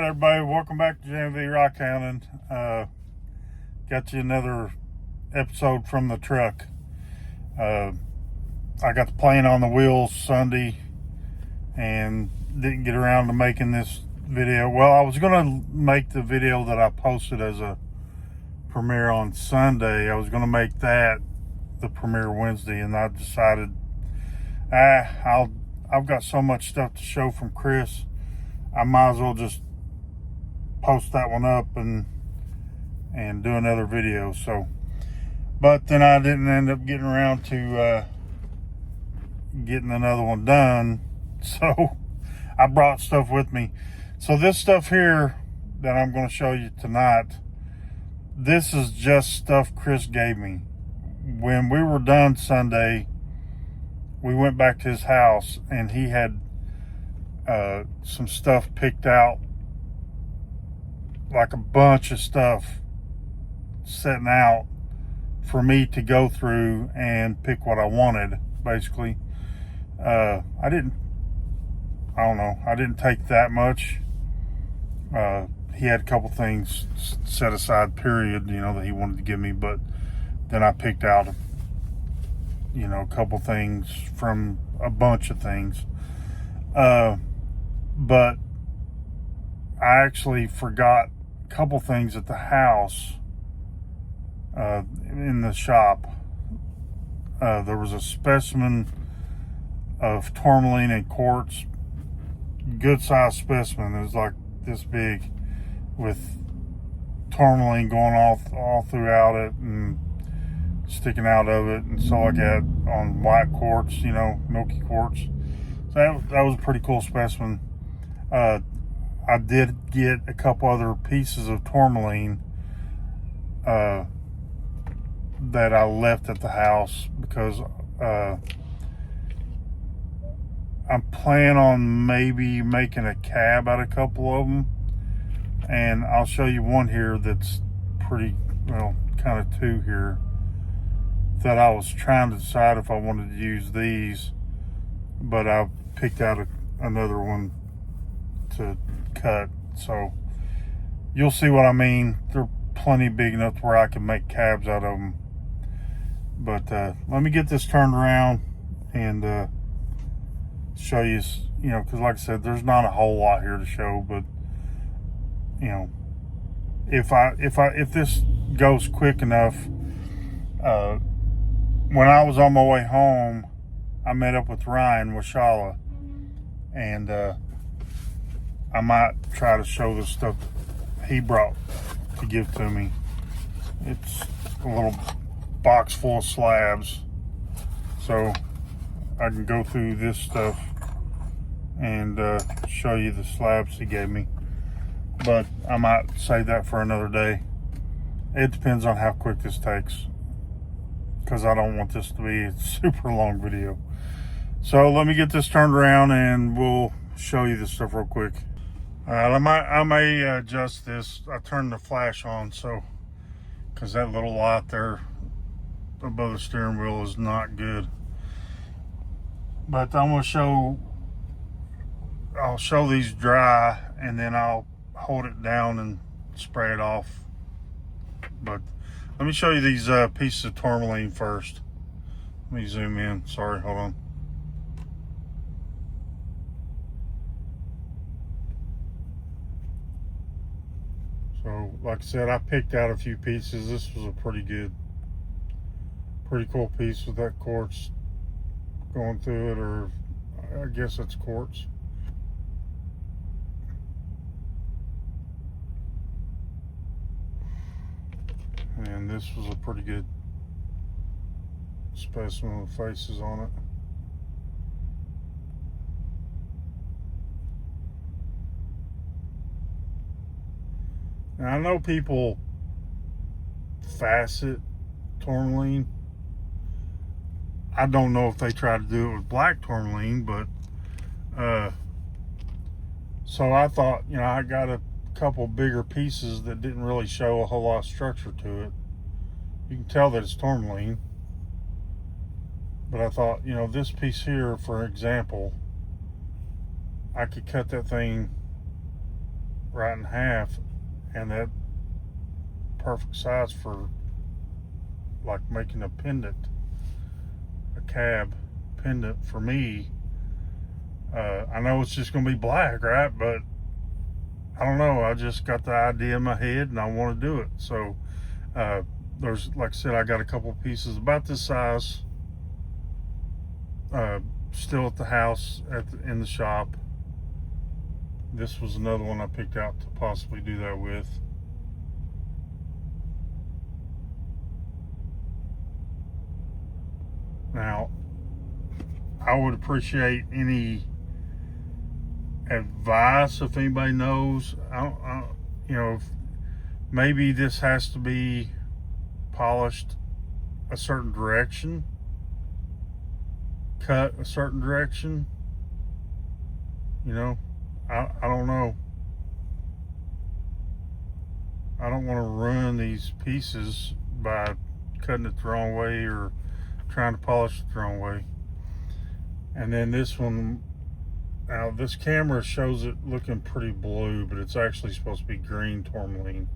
right, everybody, welcome back to JMV Rock Hounding. Got you another episode from the truck. I got the plane on the wheels Sunday and didn't get around to making this video. Well, I was going to make the video that I posted as a premiere on Sunday. I was going to make that the premiere Wednesday, and I decided I've got so much stuff to show from Chris, I might as well just post that one up and do another video. So, but then I didn't end up getting around to getting another one done, so I brought stuff with me. So this stuff here that I'm going to show you tonight, this is just stuff Chris gave me. When we were done Sunday, we went back to his house and he had some stuff picked out, like a bunch of stuff setting out for me to go through and pick what I wanted, basically. I didn't take that much. He had a couple things set aside, period, that he wanted to give me, but then I picked out a couple things from a bunch of things. But I actually forgot a couple things at the house, in the shop. There was a specimen of tourmaline and quartz, good sized specimen. It was like this big, with tourmaline going all throughout it and sticking out of it, and so like that on white quartz, milky quartz. So that was a pretty cool specimen. I did get a couple other pieces of tourmaline that I left at the house because I'm planning on maybe making a cab out of a couple of them, and I'll show you one here that's pretty, kind of two here that I was trying to decide if I wanted to use these, but I picked out another one to cut. So you'll see what I mean. They're plenty big enough where I can make cabs out of them. But let me get this turned around and show you, because like I said, there's not a whole lot here to show, but if this goes quick enough, when I was on my way home, I met up with Ryan Washala, and I might try to show the stuff he brought to give to me. It's a little box full of slabs, so I can go through this stuff and show you the slabs he gave me. But I might save that for another day. It depends on how quick this takes, because I don't want this to be a super long video. So let me get this turned around and we'll show you this stuff real quick. All right, I may adjust this. I turned the flash on, so, because that little light there above the steering wheel is not good. But I'll show these dry, and then I'll hold it down and spray it off. But let me show you these pieces of tourmaline first. Let me zoom in. Sorry, hold on. So, like I said, I picked out a few pieces. This was a pretty cool piece with that quartz going through it, or I guess it's quartz. And this was a pretty good specimen with faces on it. Now, I know people facet tourmaline. I don't know if they try to do it with black tourmaline, but so I thought, I got a couple bigger pieces that didn't really show a whole lot of structure to it. You can tell that it's tourmaline, but I thought, this piece here, for example, I could cut that thing right in half, and that perfect size for like making a pendant, a cab pendant for me. I know it's just gonna be black, right? But I don't know. I just got the idea in my head, and I want to do it. So there's, like I said, I got a couple pieces about this size still at the house in the shop. This was another one I picked out to possibly do that with. Now, I would appreciate any advice if anybody knows. If maybe this has to be polished a certain direction, cut a certain direction. I don't know. I don't want to ruin these pieces by cutting it the wrong way or trying to polish it the wrong way. And then this one, now this camera shows it looking pretty blue, but it's actually supposed to be green tourmaline.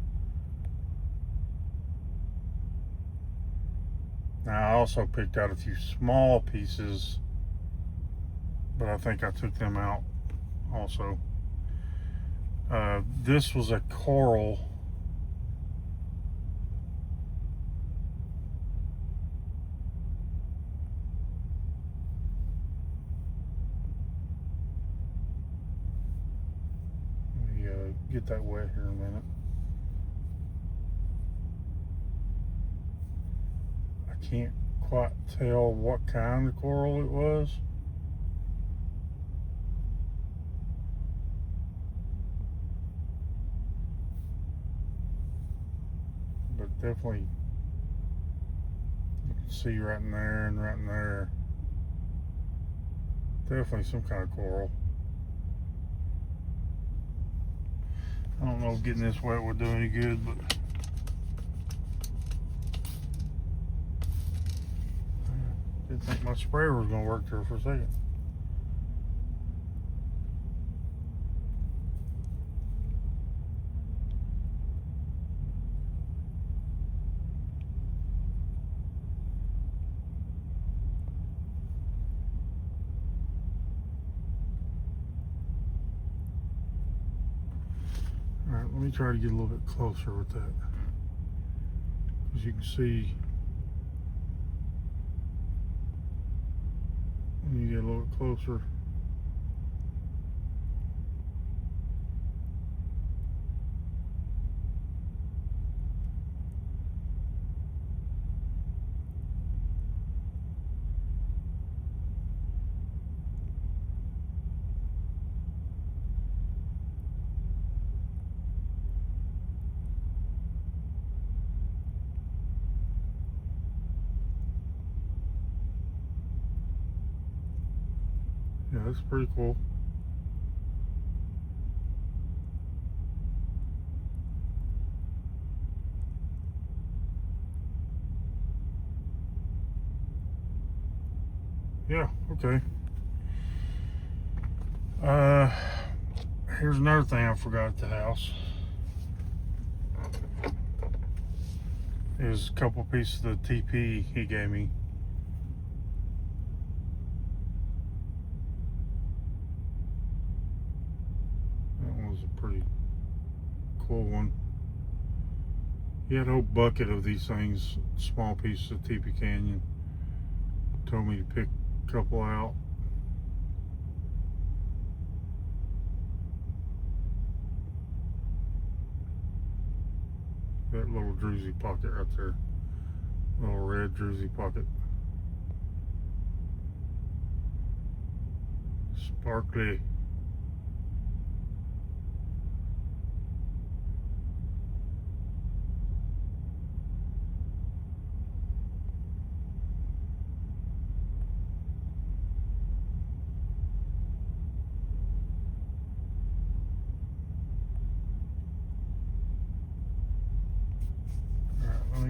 Now I also picked out a few small pieces, but I think I took them out also. This was a coral. Let me get that wet here in a minute. I can't quite tell what kind of coral it was. But definitely you can see right in there and right in there. Definitely some kind of coral. I don't know if getting this wet would do any good, but didn't think my sprayer was going to work there for a second. All right, let me try to get a little bit closer with that. As you can see, when you get a little bit closer, yeah, that's pretty cool. Yeah, okay. Here's another thing I forgot at the house. Is a couple pieces of the TP he gave me. That one was a pretty cool one. He had a whole bucket of these things, small pieces of TP Canyon. Told me to pick a couple out. That little druzy pocket right there. Little red druzy pocket. Sparkly.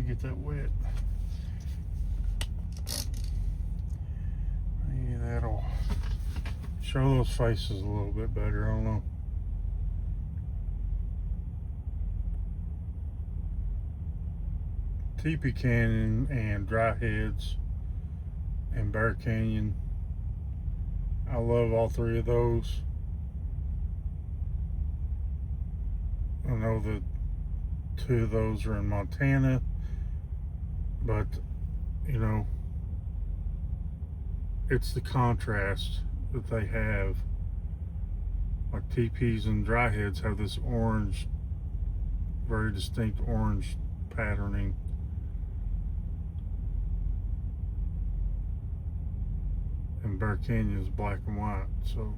Get that wet. Maybe that'll show those faces a little bit better. I don't know. Teepee Canyon and Dry Heads and Bear Canyon. I love all three of those. I know that two of those are in Montana, but you know, it's the contrast that they have. Like Teepees and Dry Heads have this orange, very distinct orange patterning. And Bear Canyon is black and white, so,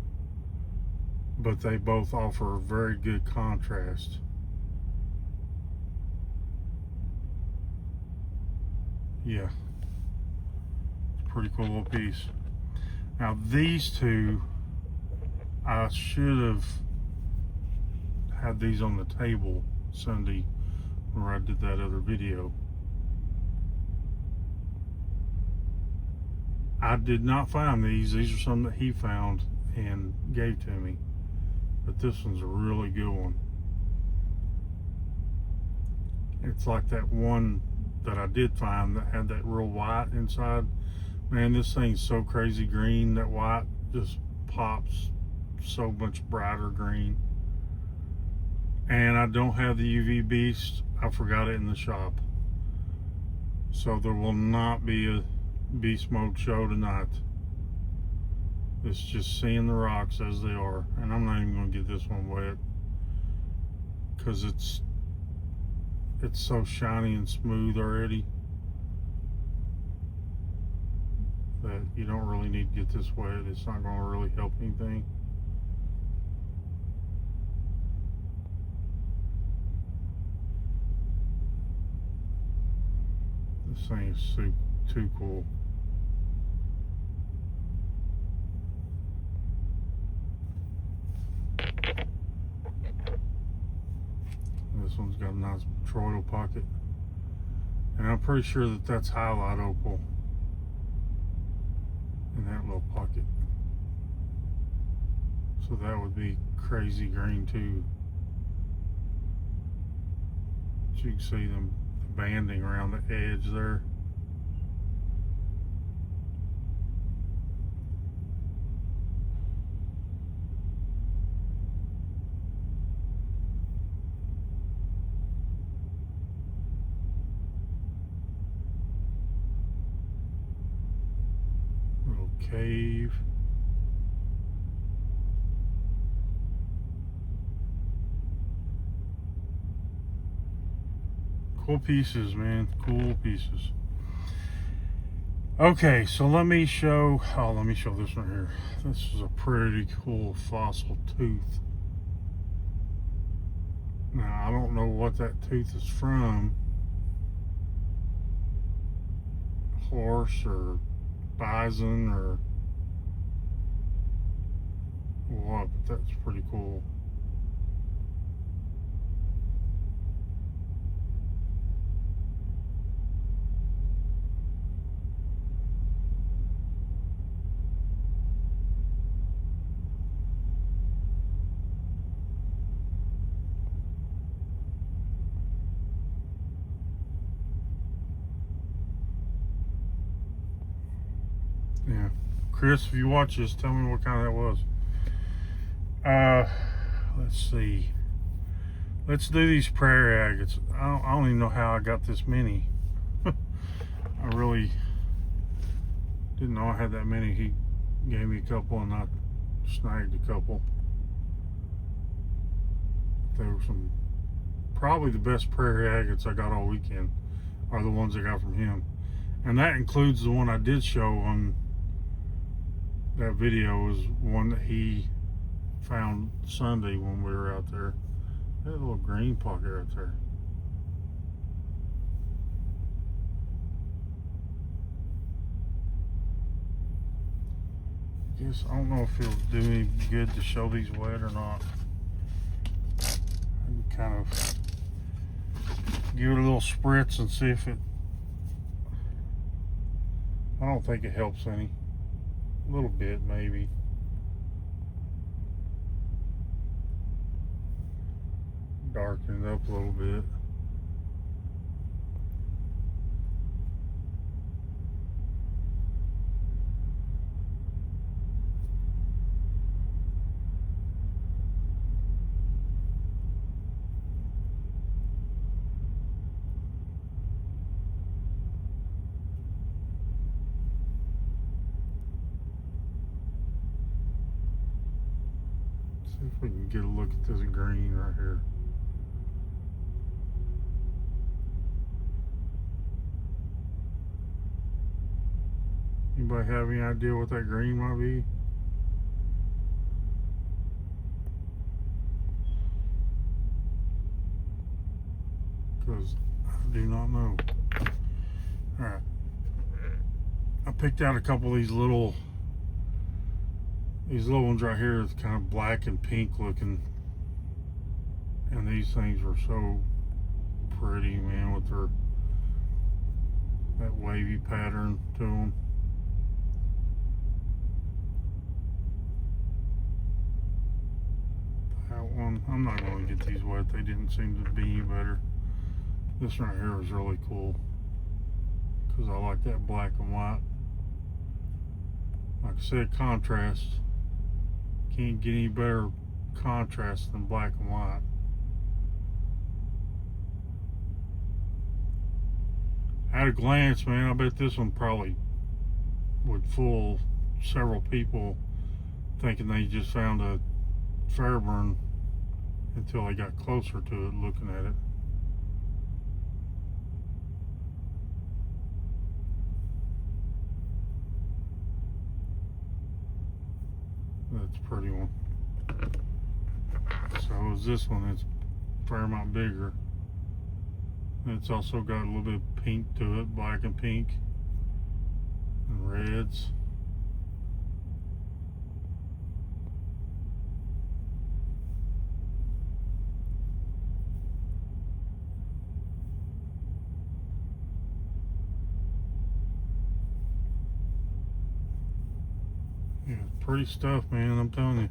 but they both offer a very good contrast. Yeah, it's a pretty cool little piece. Now these two, I should have had these on the table Sunday where I did that other video. I did not find these. These are some that he found and gave to me. But this one's a really good one. It's like that one that I did find that had that real white inside. Man, this thing's so crazy green. That white just pops so much brighter green. And I don't have the UV Beast. I forgot it in the shop. So there will not be a beast mode show tonight. It's just seeing the rocks as they are, and I'm not even going to get this one wet because it's so shiny and smooth already that you don't really need to get this wet. It's not going to really help anything. This thing is too cool. This one's got a nice toroidal pocket, and I'm pretty sure that that's highlight opal in that little pocket, so that would be crazy green too. But you can see the banding around the edge there. Cave. Cool pieces, man. Cool pieces. Okay, so let me show this one here. This is a pretty cool fossil tooth. Now, I don't know what that tooth is from. Horse or bison or what, but that's pretty cool. Yeah, Chris, if you watch this, tell me what kind that was. Let's see. Let's do these prairie agates. I don't even know how I got this many. I really didn't know I had that many. He gave me a couple and I snagged a couple. They were probably the best prairie agates I got all weekend are the ones I got from him. And that includes the one I did show on that video, was one that he found Sunday when we were out there. That little green pocket right there. Guess I don't know if it'll do me good to show these wet or not. I can kind of give it a little spritz and see if it. I don't think it helps any. A little bit, maybe. Darken it up a little bit. See if we can get a look at this green right here. Anybody have any idea what that green might be? Because I do not know. Alright. I picked out a couple of these little ones right here. It's kind of black and pink looking. And these things were so pretty, man, with that wavy pattern to them. That one, I'm not going to get these wet. They didn't seem to be any better. This right here is really cool because I like that black and white. Like I said, contrast. Can't get any better contrast than black and white. At a glance, man, I bet this one probably would fool several people thinking they just found a Fairburn until they got closer to it looking at it. That's a pretty one. So is this one. It's a fair amount bigger. It's also got a little bit of pink to it, black and pink and reds. Yeah, pretty stuff, man, I'm telling you.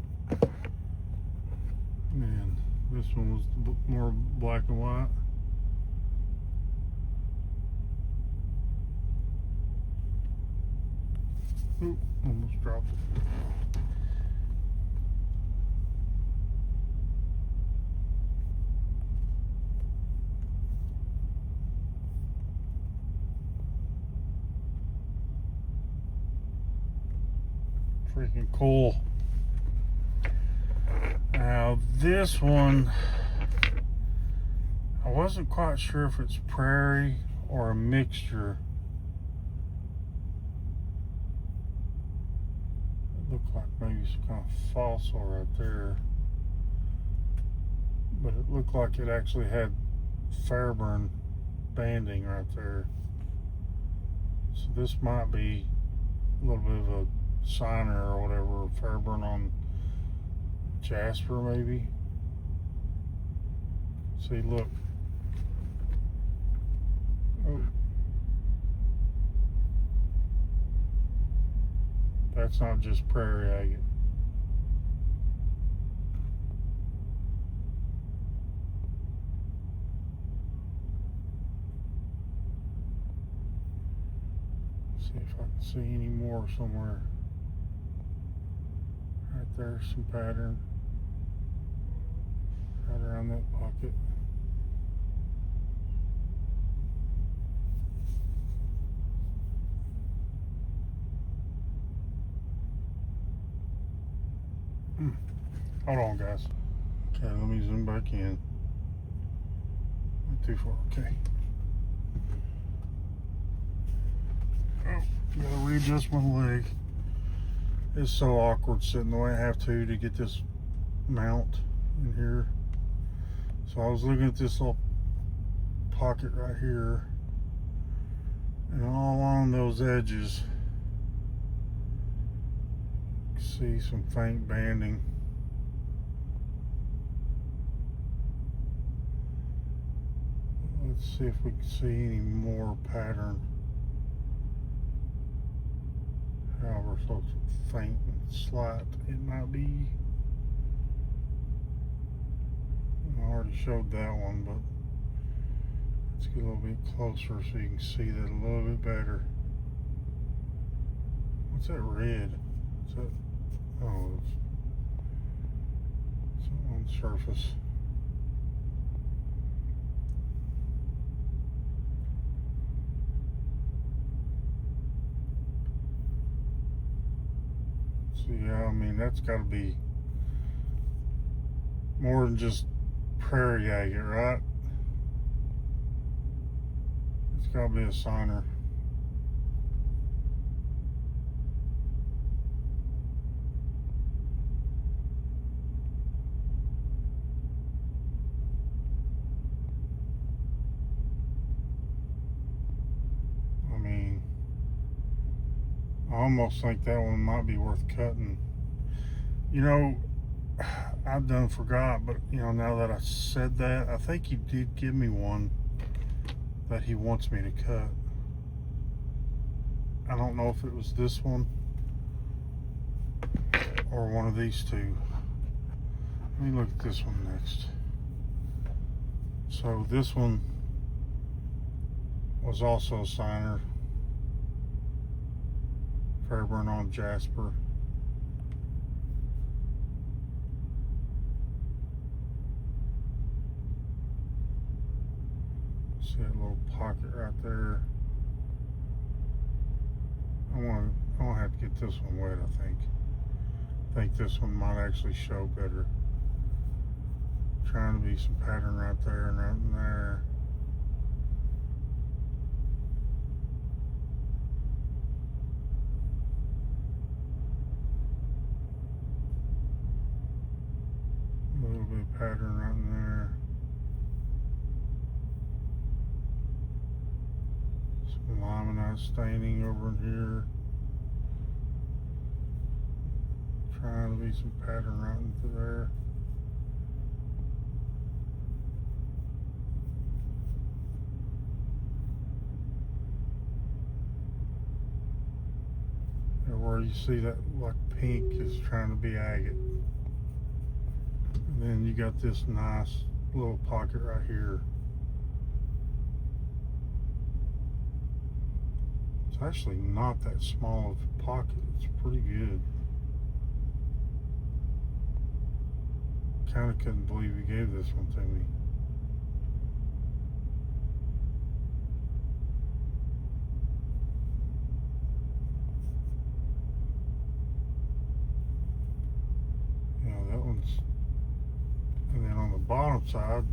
Man, this one was more black and white. Ooh, almost dropped it. Freaking cool. Now this one, I wasn't quite sure if it's prairie or a mixture. It looked like maybe some kind of fossil right there, but it looked like it actually had Fairburn banding right there. So this might be a little bit of a signer or whatever, Fairburn on Jasper maybe. See, look. Oh. That's not just prairie agate. See if I can see any more somewhere. Right there, some pattern. Right around that pocket. Hold on, guys. Okay, let me zoom back in. Not too far, okay. Oh, gotta readjust my leg. It's so awkward sitting the way I have to get this mount in here. So I was looking at this little pocket right here, and all along those edges, you can see some faint banding. Let's see if we can see any more pattern. However, so faint and slight it might be. I already showed that one, but let's get a little bit closer so you can see that a little bit better. What's that red? Is that? Oh, it's on the surface. So yeah, I mean that's got to be more than just prairie agate, right? It's gotta be a signer. I mean, I almost think that one might be worth cutting. You know, I done forgot, but you know, now that I said that, I think he did give me one that he wants me to cut. I don't know if it was this one or one of these two. Let me look at this one next. So this one was also a signer. Fairburn on Jasper. See that little pocket right there. I want to have to get this one wet, I think this one might actually show better. Trying to be some pattern right there and right in there. A little bit of pattern right in there. Some limonite staining over in here. Trying to be some pattern right into there. And where you see that like pink is trying to be agate. And then you got this nice little pocket right here. It's actually not that small of a pocket. It's pretty good. Kind of couldn't believe he gave this one to me. You know, that one's, and then on the bottom side,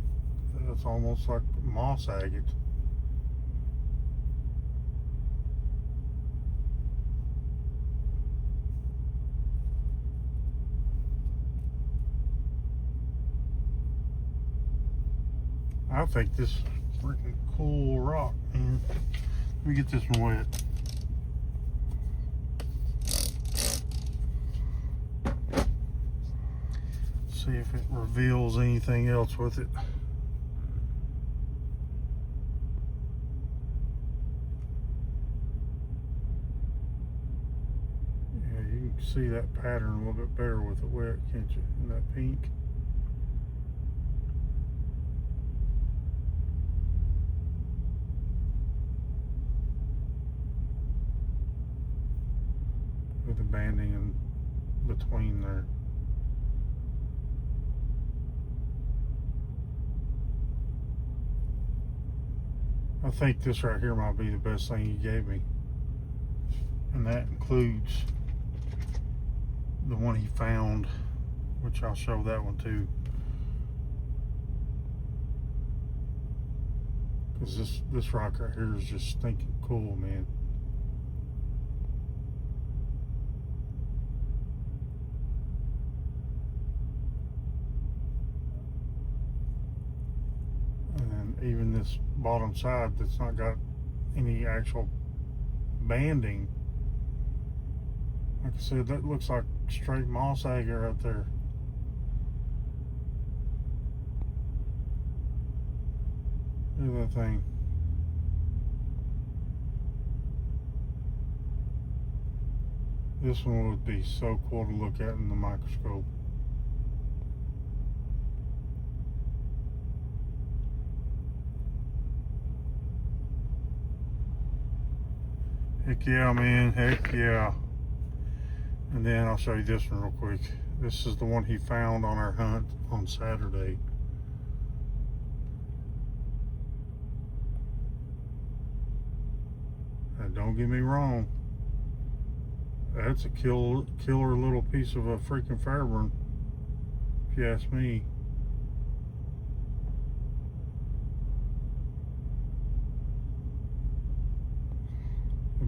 that's almost like moss agate. I think this is freaking cool rock, man. Let me get this one wet. See if it reveals anything else with it. Yeah, you can see that pattern a little bit better with it wet, can't you? In that pink. With the banding in between there. I think this right here might be the best thing he gave me. And that includes the one he found, which I'll show that one too. Because this rock right here is just stinking cool, man. Even this bottom side that's not got any actual banding, like I said, that looks like straight moss agate right there. Look at that thing. This one would be so cool to look at in the microscope. Heck yeah, man, heck yeah. And then I'll show you this one real quick. This is the one he found on our hunt on Saturday. Now, don't get me wrong. That's a killer little piece of a freaking Fairburn, if you ask me.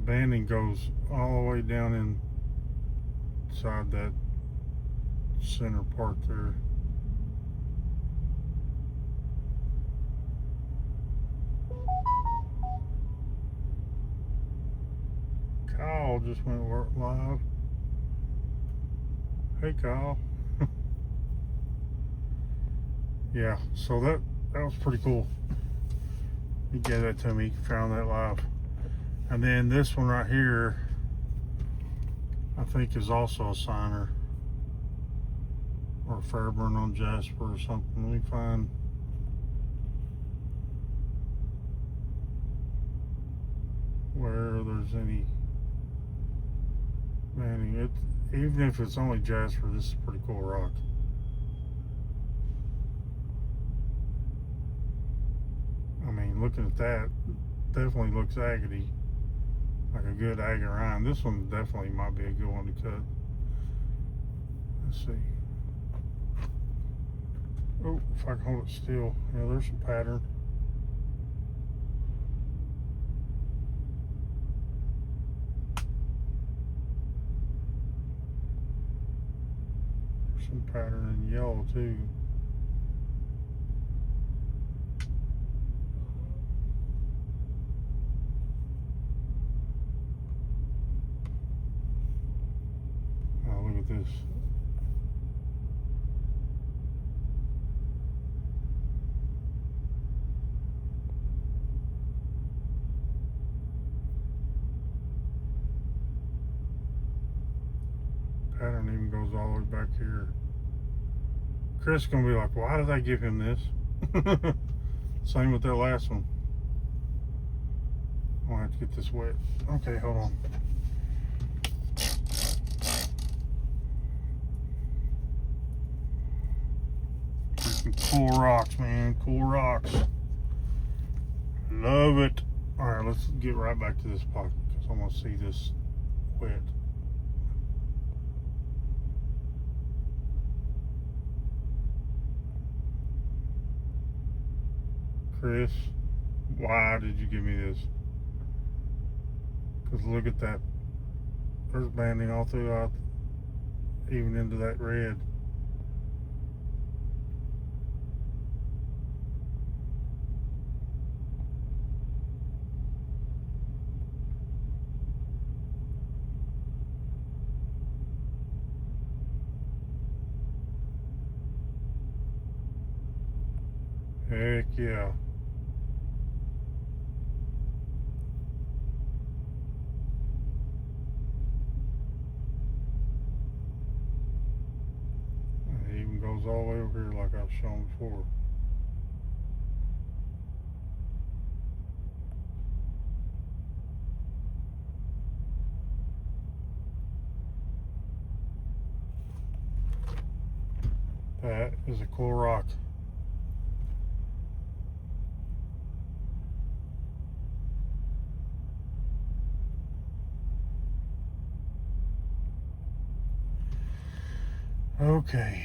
banding goes all the way down inside that center part there. Kyle just went live. Hey Kyle. Yeah, so that was pretty cool. He gave that to me. He found that live. And then this one right here, I think is also a signer or Fairburn on Jasper or something. Let me find. Where there's any banding. Even if it's only Jasper, this is a pretty cool rock. I mean, looking at that, definitely looks agate, like a good agarine. This one definitely might be a good one to cut. Let's see. Oh, if I can hold it still. Yeah, there's some pattern. There's some pattern in yellow too. Oh, look at this. Pattern even goes all the way back here. Chris is gonna be like, why did I give him this? Same with that last one. I'm gonna have to get this wet. Okay, hold on. Freaking cool rocks, man. Cool rocks. Love it. Alright, let's get right back to this pocket because I want to see this wet. Chris, why did you give me this? Because look at that. There's banding all throughout, even into that red. Heck yeah. It even goes all the way over here like I've shown before. That is a cool rock. Okay.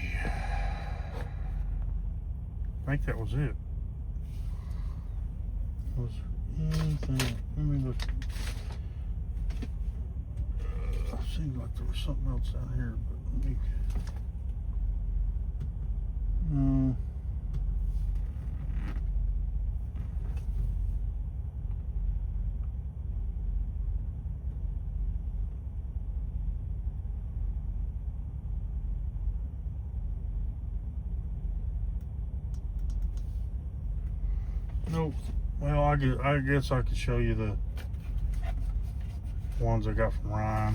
I think that was it. Was there anything? Let me look. Seemed like there was something else down here, but let me. Nope. Well, I guess I could show you the ones I got from Ryan.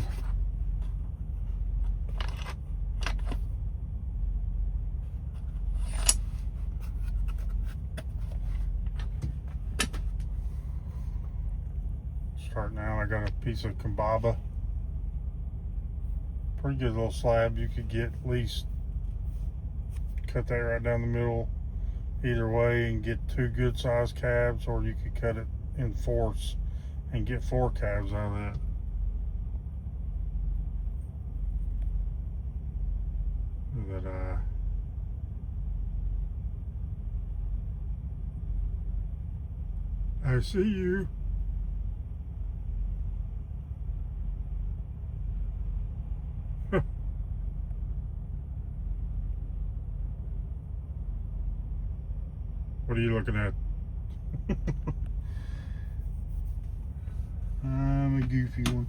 Starting out, I got a piece of Kambaba. Pretty good little slab. You could get at least cut that right down the middle either way and get 2 good sized calves, or you could cut it in fourths and get 4 calves out of that. Look at that eye. I see you. What are you looking at? I'm a goofy one.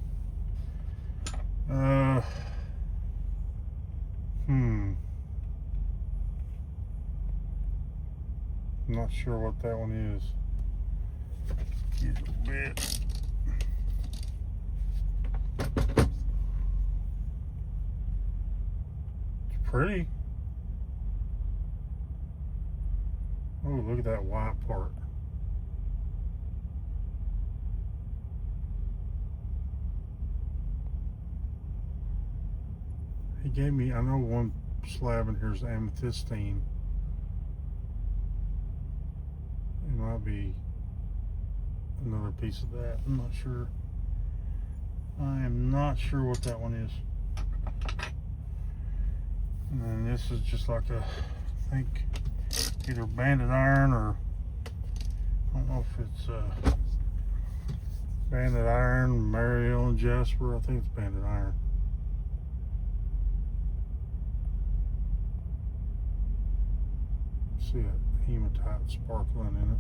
I'm not sure what that one is. Get a bit. It's pretty. Oh, look at that white part. He gave me, I know one slab in here is amethystine. It might be another piece of that. I'm not sure. I am not sure what that one is. And then this is just like a, I think, either banded iron or I don't know if it's banded iron, Mariel and Jasper. I think it's banded iron. See that hematite sparkling in it.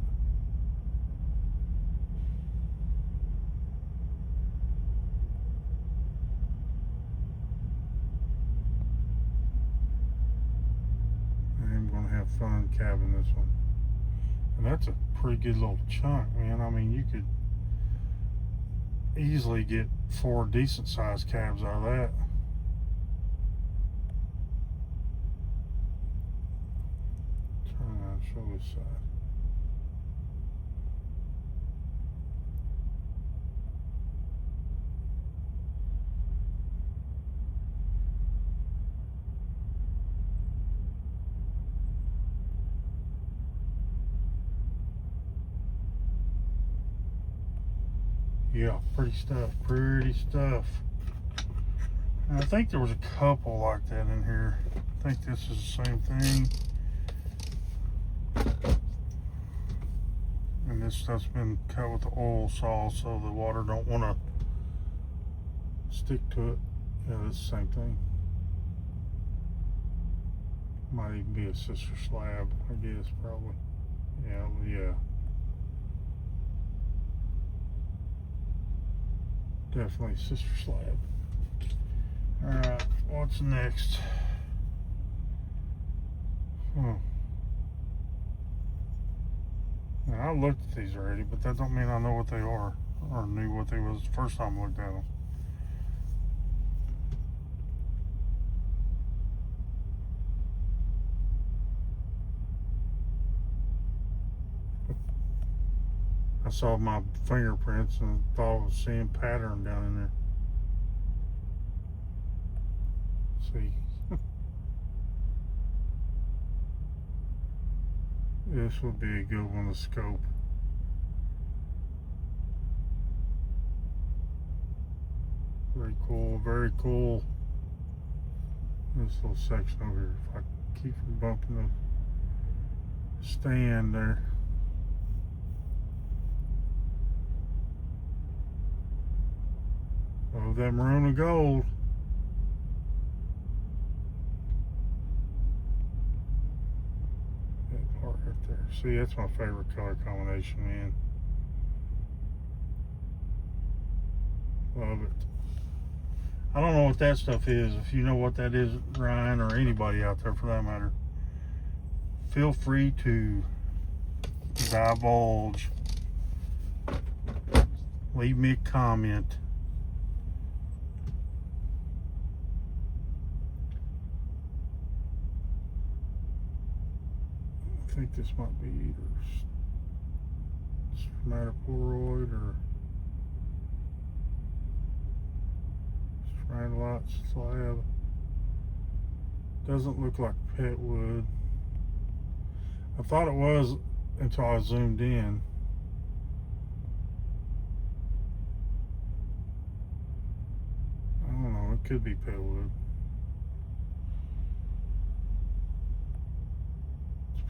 I'm gonna have fun cabbing this one. And that's a pretty good little chunk, man. I mean, you could easily get 4 decent sized calves out of that. Turn around, show this side. Yeah, pretty stuff, pretty stuff. And I think there was a couple like that in here. I think this is the same thing. And this stuff's been cut with the oil saw so the water don't want to stick to it. Yeah, it's the same thing. Might even be a sister slab, I guess, probably. Yeah. Definitely sister slab. Alright, what's next? Now, I looked at these already, but that don't mean I know what they are or knew what they was the first time I looked at them. I saw my fingerprints and thought I was seeing pattern down in there. See, this would be a good one to scope. Very cool, very cool. This little section over here, if I keep from bumping the stand there. Oh, that maroon and gold. That part right there. See, that's my favorite color combination, man. Love it. I don't know what that stuff is. If you know what that is, Ryan, or anybody out there for that matter, feel free to divulge. Leave me a comment. I think this might be either spermatoporoid or stridulite slab. Doesn't look like pet wood. I thought it was until I zoomed in. I don't know, it could be pet wood.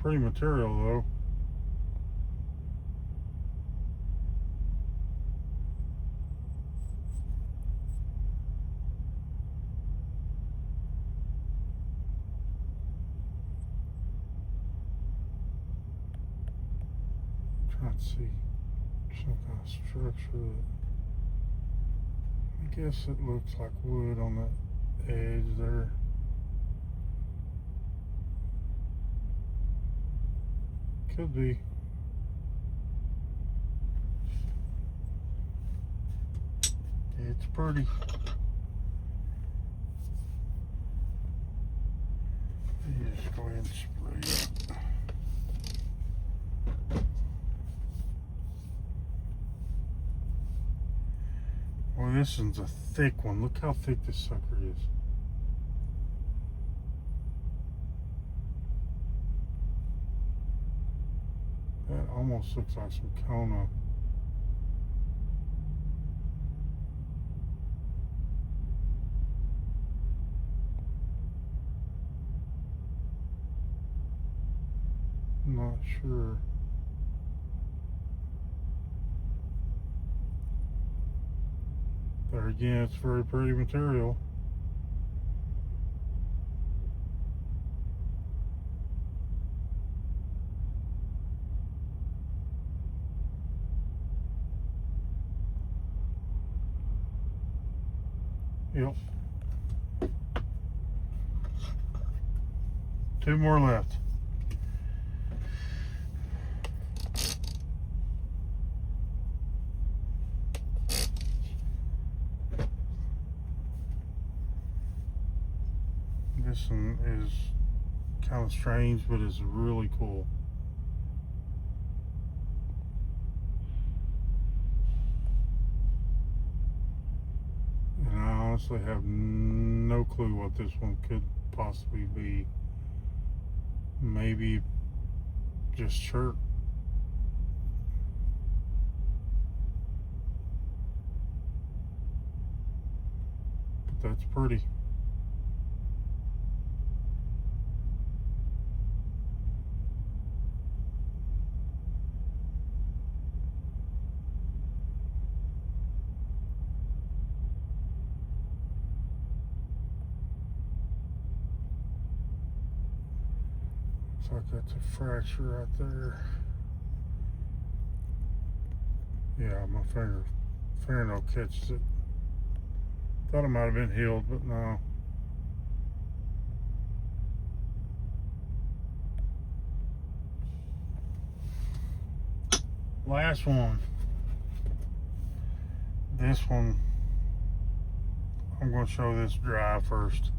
Pretty material though. Trying to see some kind of structure. I guess it looks like wood on the edge there. Could be. It's pretty. Just go ahead and spray it. Well, this one's a thick one. Look how thick this sucker is. That almost looks like some Kona. Not sure. There again, it's very pretty material. Yep. 2 more left. This one is kind of strange, but it's really cool. And I honestly have no clue what this one could possibly be. Maybe just shirt. But that's pretty. Looks like that's a fracture right there. Yeah, my fingernail catches it. Thought it might have been healed, but no. Last one. This one, I'm going to show this dry first.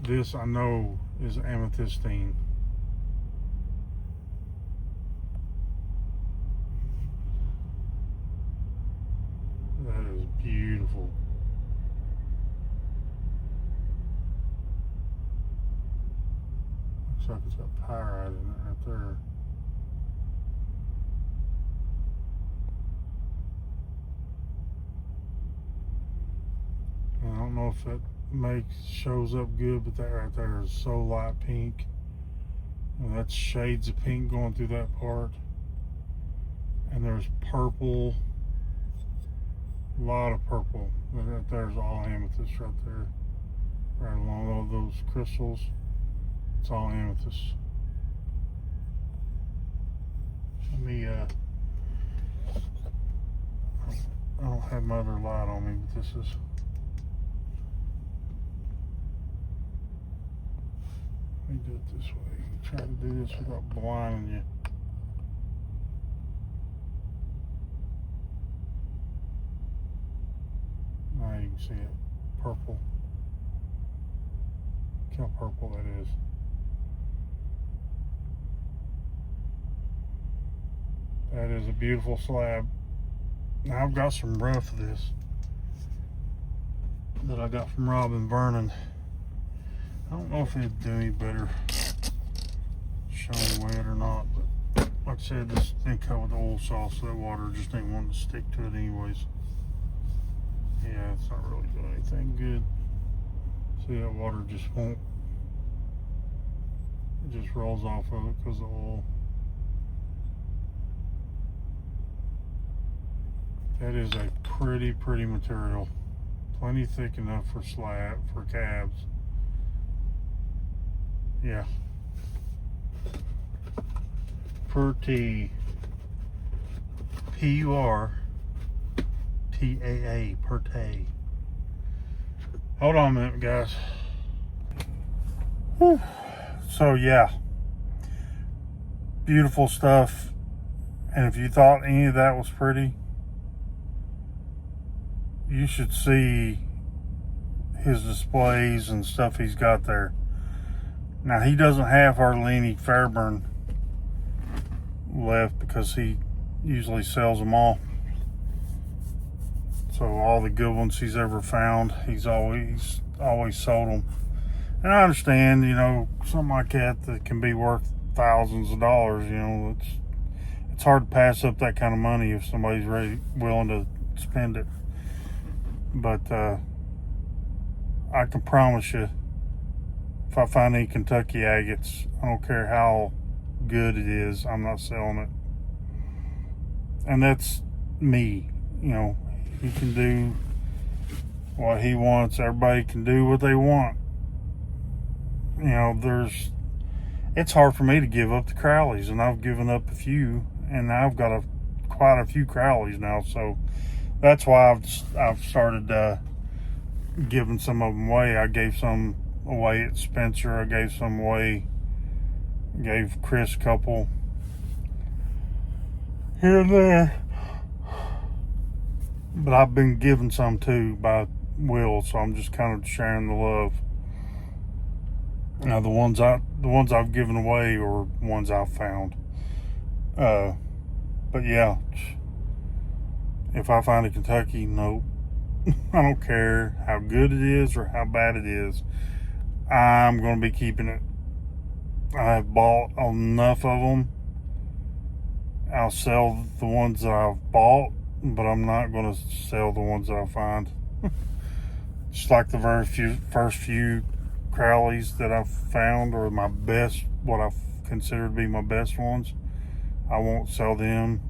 This I know is amethystine. That is beautiful. Looks like it's got pyrite in it right there. I don't know if that shows up good, but that right there is so light pink. And that's shades of pink going through that part. And there's purple, a lot of purple. Right there's all amethyst right there. Right along all those crystals. It's all amethyst. Let me, I don't have my other light on me, but this is. Let me do it this way. Try to do this without blinding you. Now you can see it. Purple. Look how purple that is. That is a beautiful slab. Now I've got some rough of this that I got from Robin Vernon. I don't know if it'd do any better showing wet or not, but like I said, this thing cut with oil sauce, so that water just ain't wanting to stick to it anyways. Yeah, it's not really doing anything good. See, that water just won't, it just rolls off of it because of the oil. That is a pretty material. Plenty thick enough for slab, for cabs. Yeah. Pretty. P-U-R-T-A-A, Purtay. Hold on a minute, guys. Whew. So yeah, beautiful stuff. And if you thought any of that was pretty, you should see his displays and stuff he's got there. Now, he doesn't have hardly any Fairburn left because he usually sells them all. So all the good ones he's ever found, he's always sold them. And I understand, you know, something like that can be worth thousands of dollars. You know, it's hard to pass up that kind of money if somebody's willing to spend it. But I can promise you, if I find any Kentucky agates, I don't care how good it is, I'm not selling it. And that's me. You know, he can do what he wants. Everybody can do what they want. You know, it's hard for me to give up the Crowleys, and I've given up a few, and I've got quite a few Crowleys now. So that's why I've started giving some of them away. I gave some away at Spencer. I gave some away. Gave Chris a couple here and there. But I've been given some too by Will, so I'm just kind of sharing the love. Now the ones I've given away are ones I've found. But yeah, if I find a Kentucky, nope. I don't care how good it is or how bad it is. I'm going to be keeping it. I've bought enough of them. I'll sell the ones that I've bought, but I'm not going to sell the ones that I find. Just like the first few Crowleys that I've found are my best, what I consider to be my best ones. I won't sell them.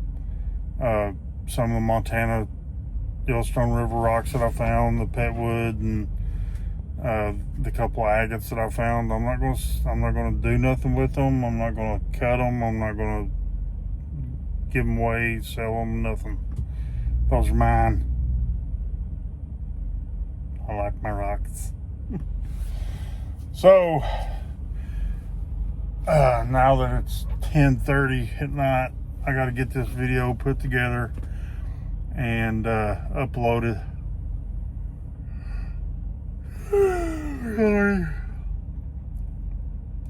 Some of the Montana Yellowstone River rocks that I found, the Petwood, and the couple of agates that I found, I'm not going to do nothing with them. I'm not going to cut them. I'm not going to give them away, sell them, nothing. Those are mine. I like my rocks. So now that it's 10:30 at night, I got to get this video put together and uploaded.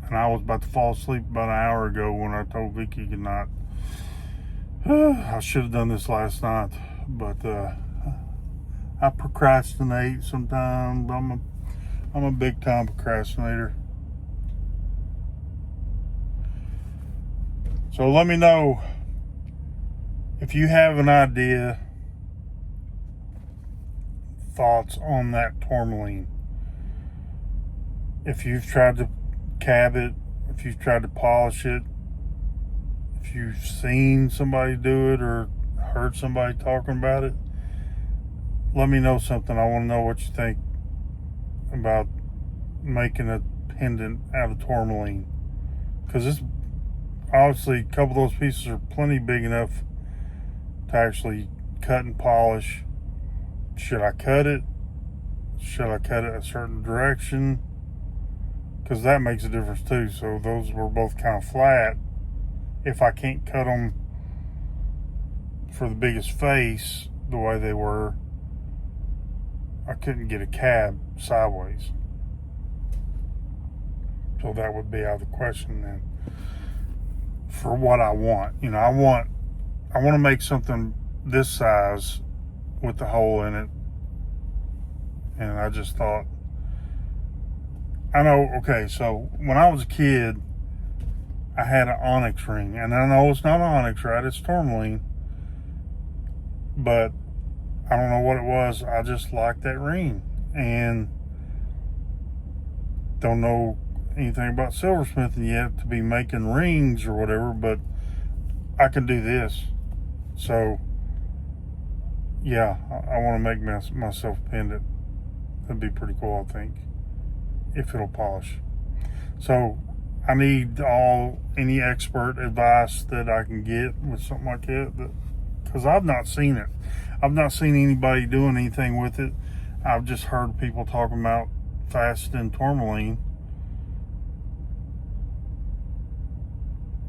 And I was about to fall asleep about an hour ago when I told Vicky good night. I should have done this last night, but I procrastinate sometimes. I'm a big time procrastinator. So let me know if you have an idea, thoughts on that tourmaline. If you've tried to cab it, if you've tried to polish it, if you've seen somebody do it or heard somebody talking about it, let me know something. I want to know what you think about making a pendant out of tourmaline. Because it's obviously, a couple of those pieces are plenty big enough to actually cut and polish. Should I cut it? Should I cut it a certain direction? Because that makes a difference too. So those were both kind of flat. If I can't cut them for the biggest face the way they were, I couldn't get a cab sideways. So that would be out of the question then. For what I want, you know, I want to make something this size with the hole in it. And I just thought, I know, okay, so when I was a kid, I had an onyx ring. And I know it's not onyx, right? It's tourmaline. But I don't know what it was. I just liked that ring. And don't know anything about silversmithing yet to be making rings or whatever, but I can do this. So, yeah, I want to make myself a pendant. That'd be pretty cool, I think, if it'll polish. So I need any expert advice that I can get with something like that because I've not seen it. I've not seen anybody doing anything with it. I've just heard people talking about faceted tourmaline,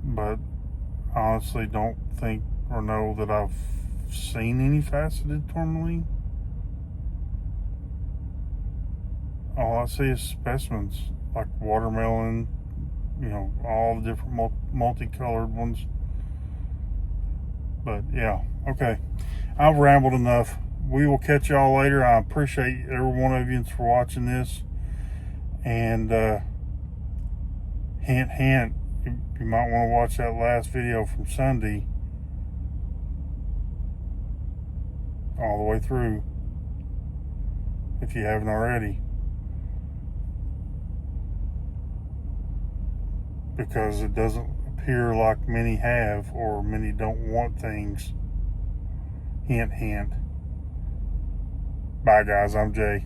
but I honestly don't think or know that I've seen any faceted tourmaline. All I see is specimens like watermelon, you know, all the different multicolored ones. But yeah, okay. I've rambled enough. We will catch y'all later. I appreciate every one of you for watching this. And hint, hint, you might want to watch that last video from Sunday all the way through if you haven't already, because it doesn't appear like many have, or many don't want things. Hint, hint. Bye guys, I'm Jay.